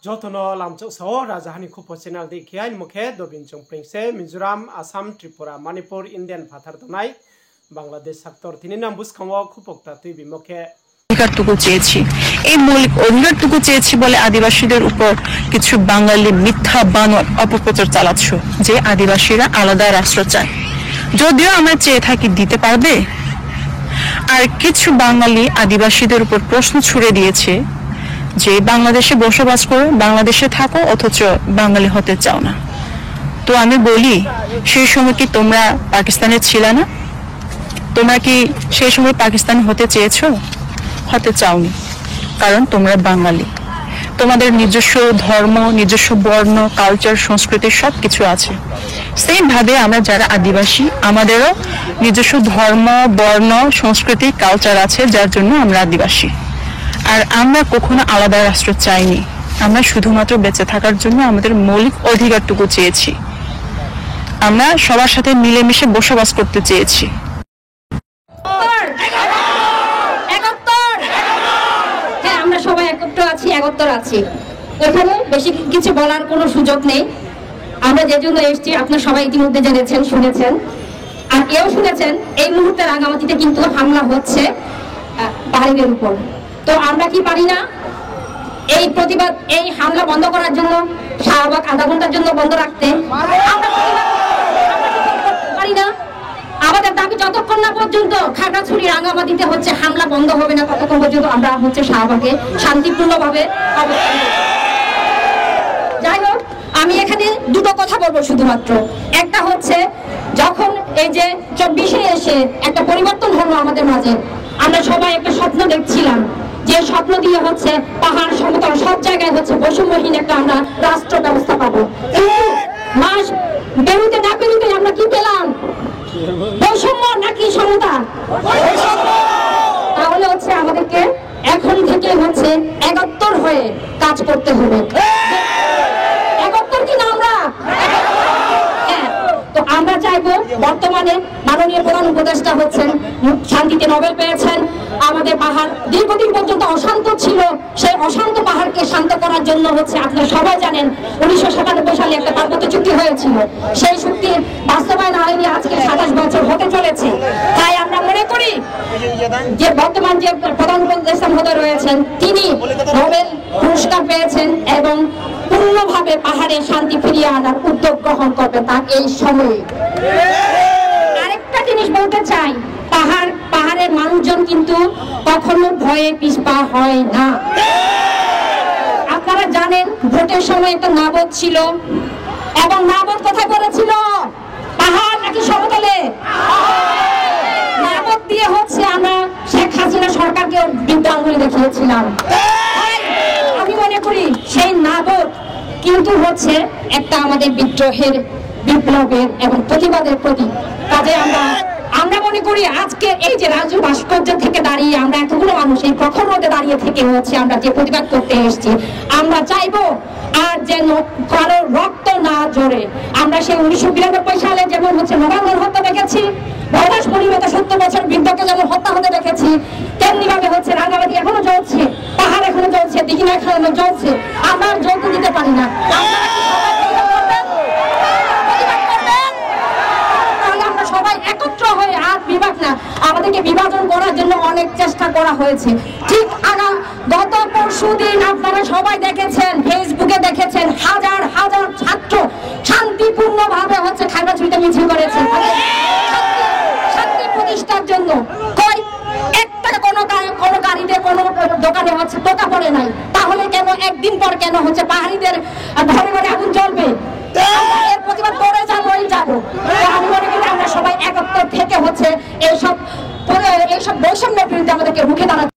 Jotono lamchok sao rajahani khupo channel de khiai mukhe dobin chongpringse Mizoram Assam Tripura Manipur Indian phathar donai Bangladesh sector tini nam buskhawo khupokta tuই বিমুখে অধিকারটুকু চেয়েছি এই মৌলিক অধিকারটুকু চেয়েছি বলে আদিবাসীদের উপর কিছু বাঙালি মিথ্যা বানোয়াট অপপ্রচার চালাচ্ছ যে আদিবাসীরা আলাদা রাষ্ট্র চায় যদিও আমরা চেয়ে থাকি দিতে পারবে আর কিছু বাঙালি আদিবাসীদের উপর প্রশ্ন ছুড়ে দিয়েছে যে বাংলাদেশে বসবাস করো বাংলাদেশে থাকো অথচ বাঙালি হতে চাও না তো আমি বলি সেই সময় কি তোমরা পাকিস্তানে ছিলে না তোমরা কি সেই সময় পাকিস্তানি হতে চেয়েছো হতে চাওনি কারণ তোমরা বাঙালি তোমাদের নিজস্ব ধর্ম নিজস্ব বর্ণ কালচার সংস্কৃতি সবকিছু আছে সেম ভাবে আমরা যারা আদিবাসী আমাদেরও নিজস্ব ধর্ম বর্ণ সংস্কৃতি কালচার আছে যার জন্য আমরা আদিবাসী আর আমরা কখনো আলাদা রাষ্ট্র চাইনি আমরা শুধুমাত্র বেঁচে থাকার জন্য আমাদের মৌলিক অধিকারটুকু চেয়েছি আমরা সবার সাথে মিলেমিশে বসবাস করতে চেয়েছি সবাই একত্র আছি এখানে বেশি কিছু বলার কোনো সুযোগ নেই আমরা যে জন্য এসেছি আপনারা সবাই ইতিমধ্যে জেনেছেন শুনেছেন আর এও শুনেছেন এই মুহূর্তে রাঙামাটিতে কিন্তু হামলা হচ্ছে পাহাড়িদের উপর তো আমরা কি পারি না এই প্রতিবাদ এই হামলা বন্ধ করার জন্য শাহবাগ আধা ঘন্টার জন্য বন্ধ রাখতে আমরা পারি না আমাদের দাবি যতক্ষণ না পর্যন্ত খাগড়াছড়ি রাঙ্গামাটিতে হচ্ছে হামলা বন্ধ হবে না ততক্ষণ পর্যন্ত আমরা হচ্ছে শাহবাগে শান্তিপূর্ণভাবে অবস্থান করব। যাই হোক আমি এখানে দুটো কথা বলবো শুধুমাত্র একটা হচ্ছে যখন এই যে 24-এ এসে একটা পরিবর্তন হলো আমাদের মাঝে আমরা সবাই একটা স্বপ্ন দেখছিলাম যে স্বপ্ন দিয়ে হচ্ছে পাহাড় সমতল সব জায়গায় হচ্ছে বৈষম্যহীন একটা আমরা রাষ্ট্র ব্যবস্থা পাবো মাস বেরোতে না বেরোতে আমরা কি পেলাম বৈষম্য নাকি সমতা তাহলে হচ্ছে আমাদেরকে এখন থেকে হচ্ছে একাত্তর হয়ে কাজ করতে হবে একাত্তর কিনা আমরা তো আমরা চাইবো বর্তমানে মাননীয় প্রধান উপদেষ্টা হচ্ছেন শান্তিতে নোবেল পেয়েছেন আমাদের পাহাড় দীর্ঘদিন পর্যন্ত অশান্ত ছিল সেই অশান্ত পাহাড়কে শান্ত করার জন্য হচ্ছে আপনারা সবাই জানেন 1997 সালে একটা পার্বত্য চুক্তি হয়েছিল সেই চুক্তির বাস্তবায়ন হয়নি আজকে 27 বছর হতে চলেছে তাই আমরা মনে করি যে বর্তমান যে প্রধান উপদেষ্টা মহোদয় রয়েছেন তিনি নোবেল পুরস্কার পেয়েছেন এবং পূর্ণভাবে পাহাড়ে শান্তি ফিরিয়ে আনার উদ্যোগ গ্রহণ করবে তা এই সময়ে আরেকটা জিনিস বলতে চাই পাহাড়ের মানুষজন কিন্তু কখনো ভয়ে পিছপা হয় না আপনারা জানেন ভোটের সময় একটা নাবদ ছিল এবং নাবদ কোথায় করেছিল পাহাড় নাকি সমতলে নাবদ দিয়ে হচ্ছে আমরা শেখ হাসিনা সরকারকে বিদ্যাঙ্গুলি দেখিয়েছিলাম আমি মনে করি সেই নাবদ কিন্তু হচ্ছে একটা আমাদের বিদ্রোহের বিপ্লবের এবং প্রতিবাদের প্রতীক কাজে আমরা মনে করি আজকে এই যে রাজু ভাস্কর্য থেকে দাঁড়িয়ে আমরা এতগুলো মানুষ এই প্রখর রোদে দাঁড়িয়ে থেকে হচ্ছে আমরা যে প্রতিবাদ করতে এসেছি আমরা চাইবো আর যেন কারো রক্ত না ঝরে আমরা সেই 1992 সালে যেমন হচ্ছে নবাঙ্গন হত্যা দেখেছি বয়স পরিণত 70 বছর বৃদ্ধকে যেমন হত্যা হতে দেখেছি তেমনি ভাবে হচ্ছে রাঙ্গামাটি এখনো চলছে পাহাড় এখনো চলছে দিঘিনা এখনো চলছে আমরা যোগ্য দিতে পারি না সবাই একত্র হয়ে আর বিভাগ না আমাদেরকে বিভাজন করার জন্য অনেক চেষ্টা করা হয়েছে ঠিক গত পরশুদিন আপনারা সবাই দেখেছেন ফেসবুকে দেখেছেন হাজার হাজার ছাত্র শান্তিপূর্ণ ভাবে হচ্ছে খাগড়াছড়িতে মিছিল করেছে শান্তি প্রতিষ্ঠার জন্য কই একটা কোনো গাড়িতে কোনো দোকানে হচ্ছে টোকা পড়ে নাই তাহলে কেন একদিন পর কেন হচ্ছে পাহাড়িদের ঘরে ঘরে আগুন জ্বলবে এর প্রতিবাদ করে যাবো আমি মনে করি আমরা সবাই একত্র থেকে হচ্ছে এইসব বৈষম্যের বিরুদ্ধে আমাদেরকে রুখে দাঁড়াতে